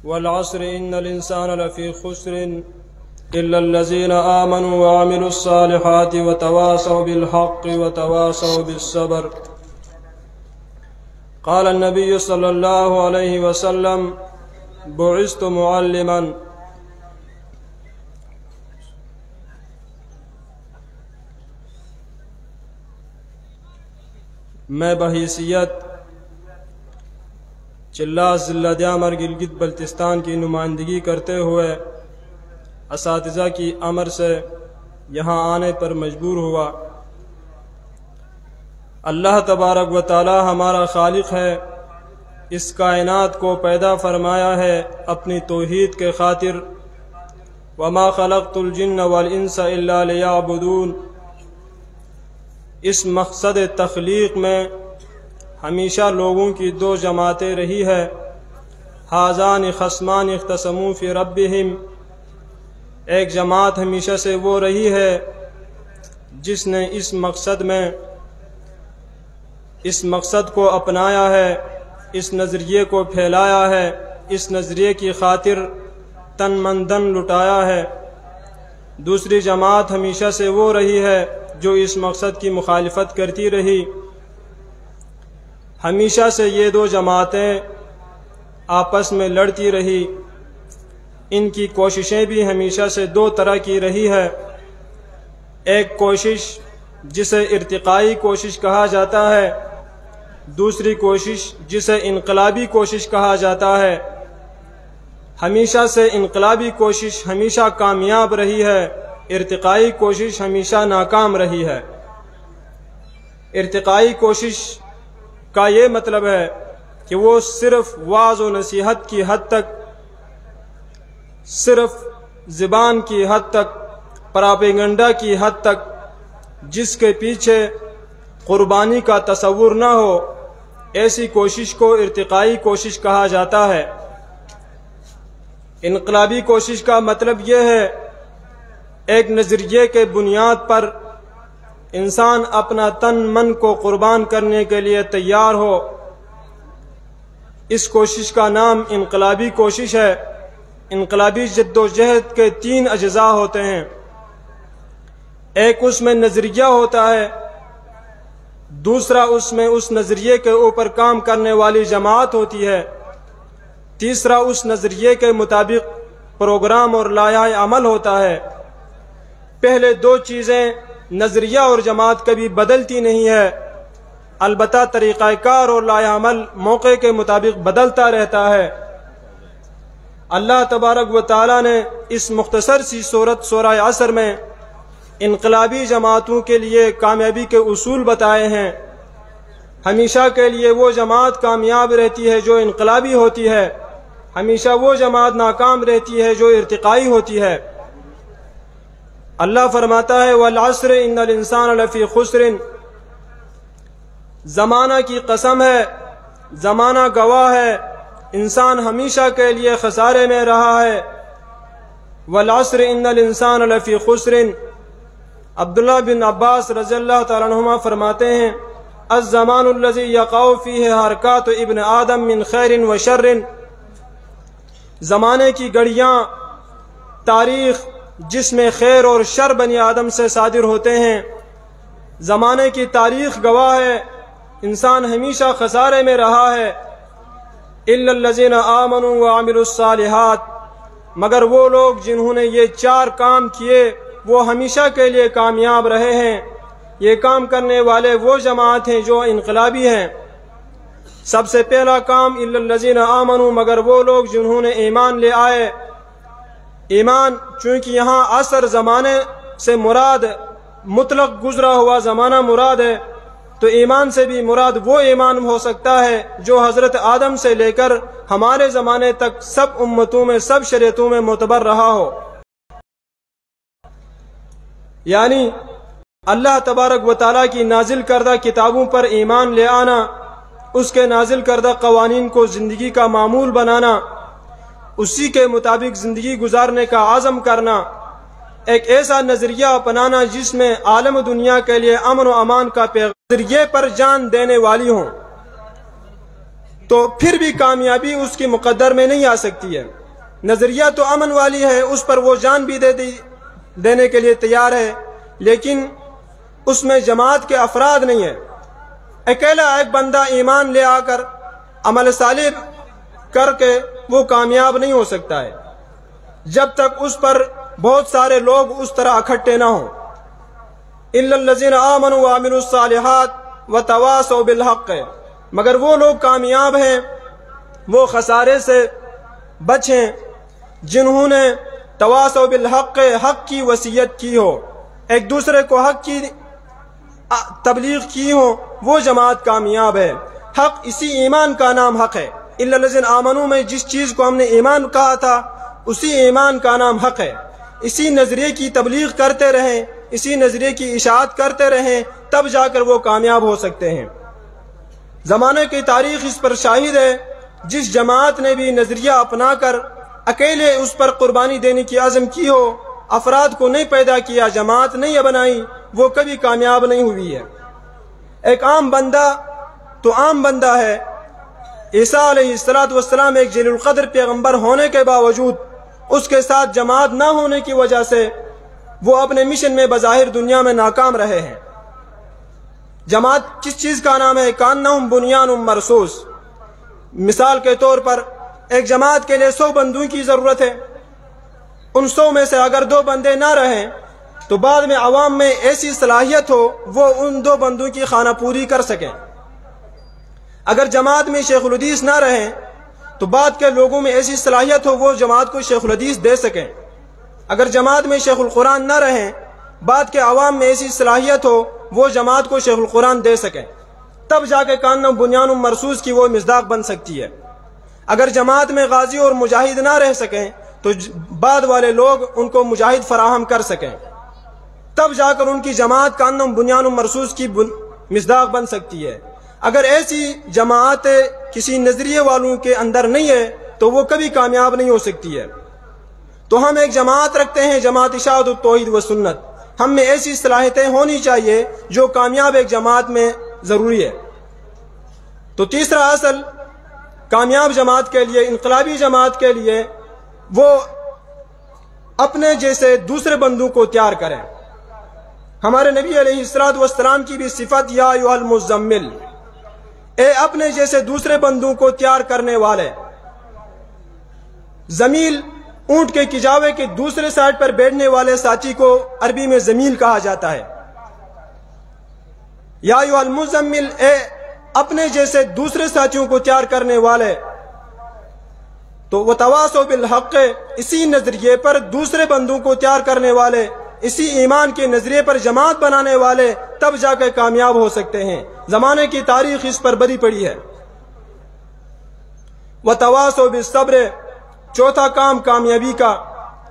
والعصر إن الإنسان لفي خسر إلا الذين آمنوا وعملوا الصالحات وتواصوا بالحق وتواصوا بالصبر. قال النبي صلى الله عليه وسلم: بعثت معلما. میں بحیثیت چلا ضلع دیامر گلگت بلتستان کی نمائندگی کرتے ہوئے اساتذہ کی امر سے یہاں آنے پر مجبور ہوا۔ اللہ تبارک و تعالی ہمارا خالق ہے، اس کائنات کو پیدا فرمایا ہے اپنی توحید کے خاطر۔ وما خلقت الجن والانس الا لیعبدون۔ اس مقصد تخلیق میں ہمیشہ لوگوں کی دو جماعتیں رہی ہے۔ ھذان خصمان اختصموا فی ربہم، ایک جماعت ہمیشہ سے وہ رہی ہے جس نے اس مقصد کو اپنایا ہے، اس نظریے کو پھیلایا ہے، اس نظریے کی خاطر تن من دھن لٹایا ہے۔ دوسری جماعت ہمیشہ سے وہ رہی ہے جو اس مقصد کی مخالفت کرتی رہی۔ ہمیشہ سے یہ دو جماعتیں آپس میں لڑتی رہی۔ ان کی کوششیں بھی ہمیشہ سے دو طرح کی رہی ہے۔ ایک کوشش جسے ارتقائی کوشش کہا جاتا ہے، دوسری کوشش جسے انقلابی کوشش کہا جاتا ہے۔ ہمیشہ سے انقلابی کوشش ہمیشہ کامیاب رہی ہے، ارتقائی کوشش ہمیشہ ناکام رہی ہے۔ ارتقائی کوشش کا یہ مطلب ہے کہ وہ صرف وعظ و نصیحت کی حد تک، صرف زبان کی حد تک، پراپیگنڈا کی حد تک، جس کے پیچھے قربانی کا تصور نہ ہو، ایسی کوشش کو ارتقائی کوشش کہا جاتا ہے۔ انقلابی کوشش کا مطلب یہ ہے ایک نظریے کے بنیاد پر انسان اپنا تن من کو قربان کرنے کے لیے تیار ہو۔ اس کوشش کا نام انقلابی کوشش ہے۔ انقلابی جد و جہد کے تین اجزاء ہوتے ہیں۔ ایک اس میں نظریہ ہوتا ہے، دوسرا اس میں اس نظریے کے اوپر کام کرنے والی جماعت ہوتی ہے، تیسرا اس نظریے کے مطابق پروگرام اور لائحہ عمل ہوتا ہے۔ پہلے دو چیزیں نظریہ اور جماعت کبھی بدلتی نہیں ہے، البتہ طریقہ کار اور لائحہ عمل موقع کے مطابق بدلتا رہتا ہے۔ اللہ تبارک و تعالی نے اس مختصر سی سورت سورہ عصر میں انقلابی جماعتوں کے لیے کامیابی کے اصول بتائے ہیں۔ ہمیشہ کے لیے وہ جماعت کامیاب رہتی ہے جو انقلابی ہوتی ہے، ہمیشہ وہ جماعت ناکام رہتی ہے جو ارتقائی ہوتی ہے۔ اللہ فرماتا ہے والعصر ان الانسان لفی خسر، زمانہ کی قسم ہے، زمانہ گواہ ہے، انسان ہمیشہ کے لیے خسارے میں رہا ہے۔ والعصر ان الانسان لفی خسر، عبداللہ بن عباس رضی اللہ تعالیٰ عنہما فرماتے ہیں الزمان الذی یقع فیہ حرکات ابن آدم من خیر و شر، زمانے کی گھڑیاں، تاریخ جس میں خیر اور شر بنی آدم سے صادر ہوتے ہیں، زمانے کی تاریخ گواہ ہے، انسان ہمیشہ خسارے میں رہا ہے۔ الا الذین آمنوا وعملوا الصالحات، مگر وہ لوگ جنہوں نے یہ چار کام کیے وہ ہمیشہ کے لیے کامیاب رہے ہیں۔ یہ کام کرنے والے وہ جماعت ہیں جو انقلابی ہیں۔ سب سے پہلا کام الا الذین آمنوا، مگر وہ لوگ جنہوں نے ایمان لے آئے۔ ایمان چونکہ یہاں عصر زمانے سے مراد مطلق گزرا ہوا زمانہ مراد ہے، تو ایمان سے بھی مراد وہ ایمان ہو سکتا ہے جو حضرت آدم سے لے کر ہمارے زمانے تک سب امتوں میں، سب شریعتوں میں معتبر رہا ہو۔ یعنی اللہ تبارک و تعالیٰ کی نازل کردہ کتابوں پر ایمان لے آنا، اس کے نازل کردہ قوانین کو زندگی کا معمول بنانا، اسی کے مطابق زندگی گزارنے کا عزم کرنا، ایک ایسا نظریہ اپنانا جس میں عالم دنیا کے لیے امن و امان کا پیغام نظریے پر جان دینے والی ہوں۔ تو پھر بھی کامیابی اس کی مقدر میں نہیں آ سکتی ہے۔ نظریہ تو امن والی ہے، اس پر وہ جان بھی دینے کے لیے تیار ہے، لیکن اس میں جماعت کے افراد نہیں ہیں۔ اکیلا ایک بندہ ایمان لے آ کر عمل صالح کر کے وہ کامیاب نہیں ہو سکتا ہے جب تک اس پر بہت سارے لوگ اس طرح اکٹھے نہ ہوں۔ الا الذین آمنوا وعملوا الصالحات وتواصوا بالحق، مگر وہ لوگ کامیاب ہیں، وہ خسارے سے بچیں جنہوں نے تواصوا بالحق، حق کی وصیت کی ہو، ایک دوسرے کو حق کی تبلیغ کی ہو، وہ جماعت کامیاب ہے۔ حق اسی ایمان کا نام حق ہے۔ الا الذین آمنوا میں جس چیز کو ہم نے ایمان کہا تھا اسی ایمان کا نام حق ہے۔ اسی نظریے کی تبلیغ کرتے رہیں، اسی نظریے کی اشاعت کرتے رہیں، تب جا کر وہ کامیاب ہو سکتے ہیں۔ زمانے کی تاریخ اس پر شاہد ہے، جس جماعت نے بھی نظریہ اپنا کر اکیلے اس پر قربانی دینے کی عزم کی ہو، افراد کو نہیں پیدا کیا، جماعت نہیں بنائی، وہ کبھی کامیاب نہیں ہوئی ہے۔ ایک عام بندہ تو عام بندہ ہے۔ عیسیٰ علیہ السلام ایک جلیل القدر پیغمبر ہونے کے باوجود اس کے ساتھ جماعت نہ ہونے کی وجہ سے وہ اپنے مشن میں بظاہر دنیا میں ناکام رہے ہیں۔ جماعت کس چیز کا نام ہے؟ کانہم بنیان مرصوص۔ مثال کے طور پر ایک جماعت کے لیے 100 بندوں کی ضرورت ہے۔ ان 100 میں سے اگر 2 بندے نہ رہیں تو بعد میں عوام میں ایسی صلاحیت ہو وہ ان 2 بندوں کی خانہ پوری کر سکیں۔ اگر جماعت میں شیخ الحدیث نہ رہیں تو بعد کے لوگوں میں ایسی صلاحیت ہو وہ جماعت کو شیخ الحدیث دے سکیں۔ اگر جماعت میں شیخ القرآن نہ رہیں، بعد کے عوام میں ایسی صلاحیت ہو وہ جماعت کو شیخ القرآن دے سکیں، تب جا کے کانہم بنیان مرصوص کی وہ مصداق بن سکتی ہے۔ اگر جماعت میں غازی اور مجاہد نہ رہ سکیں تو بعد والے لوگ ان کو مجاہد فراہم کر سکیں، تب جا کر ان کی جماعت کانہم بنیان مرصوص کی مصداق بن سکتی ہے۔ اگر ایسی جماعت کسی نظریے والوں کے اندر نہیں ہے تو وہ کبھی کامیاب نہیں ہو سکتی ہے۔ تو ہم ایک جماعت رکھتے ہیں، جماعت اشاعت التوحید و سنت۔ ہم میں ایسی صلاحیتیں ہونی چاہیے جو کامیاب ایک جماعت میں ضروری ہے۔ تو تیسرا اصل کامیاب جماعت کے لیے، انقلابی جماعت کے لیے، وہ اپنے جیسے دوسرے بندوں کو تیار کریں۔ ہمارے نبی علیہ السلام کی بھی صفت یا ایھا المزمل، اے اپنے جیسے دوسرے بندوں کو تیار کرنے والے۔ زمیل اونٹ کے کجاوے کے دوسرے سائڈ پر بیٹھنے والے ساتھی کو عربی میں زمیل کہا جاتا ہے۔ یا ایھا المزمل، اے اپنے جیسے دوسرے ساتھیوں کو تیار کرنے والے۔ تو وتواصوا بالحق، اسی نظریے پر دوسرے بندوں کو تیار کرنے والے، اسی ایمان کے نظریے پر جماعت بنانے والے تب جا کے کامیاب ہو سکتے ہیں۔ زمانے کی تاریخ اس پر بری پڑی ہے۔ وتواصوا بالصبر، چوتھا کام کامیابی کا،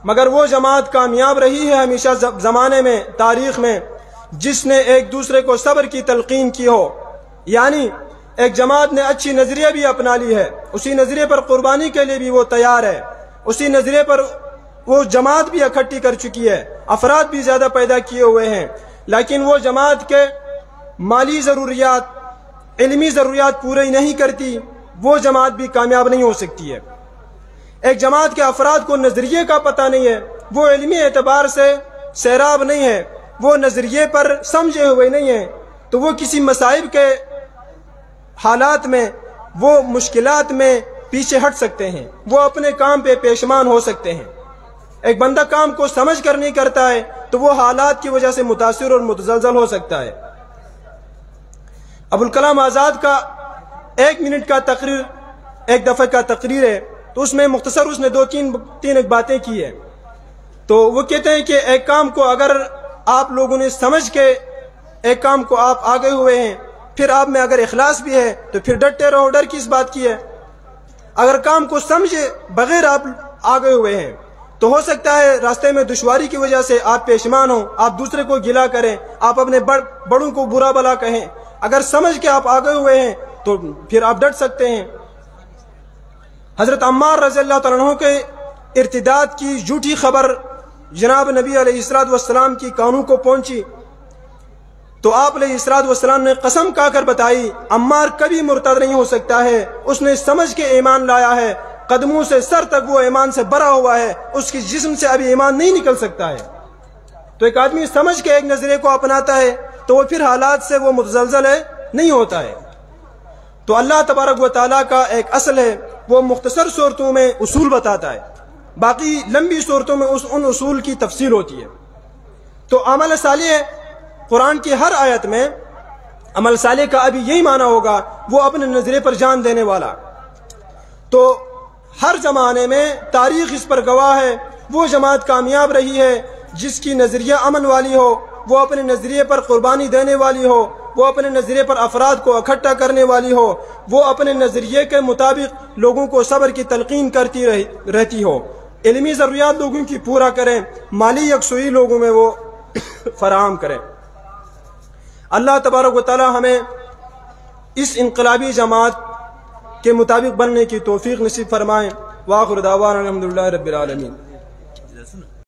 مگر وہ جماعت کامیاب رہی ہے ہمیشہ زمانے میں، تاریخ میں، جس نے ایک دوسرے کو صبر کی تلقین کی ہو۔ یعنی ایک جماعت نے اچھی نظریہ بھی اپنا لی ہے، اسی نظریے پر قربانی کے لیے بھی وہ تیار ہے، اسی نظریے پر وہ جماعت بھی اکٹھی کر چکی ہے، افراد بھی زیادہ پیدا کیے ہوئے ہیں، لیکن وہ جماعت کے مالی ضروریات، علمی ضروریات پورے نہیں کرتی، وہ جماعت بھی کامیاب نہیں ہو سکتی ہے۔ ایک جماعت کے افراد کو نظریے کا پتہ نہیں ہے، وہ علمی اعتبار سے سیراب نہیں ہے، وہ نظریے پر سمجھے ہوئے نہیں ہیں، تو وہ کسی مصائب کے حالات میں، وہ مشکلات میں پیچھے ہٹ سکتے ہیں، وہ اپنے کام پہ پیشمان ہو سکتے ہیں۔ ایک بندہ کام کو سمجھ کر نہیں کرتا ہے تو وہ حالات کی وجہ سے متاثر اور متزلزل ہو سکتا ہے۔ ابوالکلام آزاد کا 1 منٹ کا تقریر، 1 دفعہ کا تقریر ہے، تو اس میں مختصر اس نے 2-3 باتیں کی ہے۔ تو وہ کہتے ہیں کہ ایک کام کو اگر آپ لوگوں نے سمجھ کے ایک کام کو آپ آگے ہوئے ہیں، پھر آپ میں اگر اخلاص بھی ہے تو پھر ڈٹے رہو، ڈر کس بات کی ہے؟ اگر کام کو سمجھے بغیر آپ آگے ہوئے ہیں تو ہو سکتا ہے راستے میں دشواری کی وجہ سے آپ پیشمان ہوں، آپ دوسرے کو گلا کریں، آپ اپنے بڑوں کو برا بلا کہیں۔ اگر سمجھ کے آپ آگے ہوئے ہیں تو پھر آپ ڈٹ سکتے ہیں۔ حضرت عمار رضی اللہ تعالیٰ عنہ کے ارتداد کی جھوٹی خبر جناب نبی علیہ السلام کی کانوں کو پہنچی تو آپ علیہ الصلوۃ والسلام نے قسم کھا کر بتائی عمار کبھی مرتد نہیں ہو سکتا ہے، اس نے سمجھ کے ایمان لایا ہے، قدموں سے سر تک وہ ایمان سے بھرا ہوا ہے، اس کی جسم سے ابھی ایمان نہیں نکل سکتا ہے۔ تو ایک آدمی سمجھ کے ایک نظریے کو اپناتا ہے تو وہ پھر حالات سے وہ متزلزل نہیں ہوتا ہے۔ تو اللہ تبارک و تعالیٰ کا ایک اصل ہے، وہ مختصر صورتوں میں اصول بتاتا ہے، باقی لمبی صورتوں میں ان اصول کی تفصیل ہوتی ہے۔ تو عمل صالح قرآن کی ہر آیت میں عمل صالح کا ابھی یہی معنی ہوگا وہ اپنے نظریے پر جان دینے والا۔ تو ہر زمانے میں تاریخ اس پر گواہ ہے، وہ جماعت کامیاب رہی ہے جس کی نظریہ امن والی ہو، وہ اپنے نظریے پر قربانی دینے والی ہو، وہ اپنے نظریے پر افراد کو اکٹھا کرنے والی ہو، وہ اپنے نظریے کے مطابق لوگوں کو صبر کی تلقین کرتی رہتی ہو، علمی ضروریات لوگوں کی پورا کریں، مالی یکسوئی لوگوں میں وہ فراہم کریں۔ اللہ تبارک و تعالی ہمیں اس انقلابی جماعت کے مطابق بننے کی توفیق نصیب فرمائیں۔ وآخر دعوانا الحمدللہ رب العالمین۔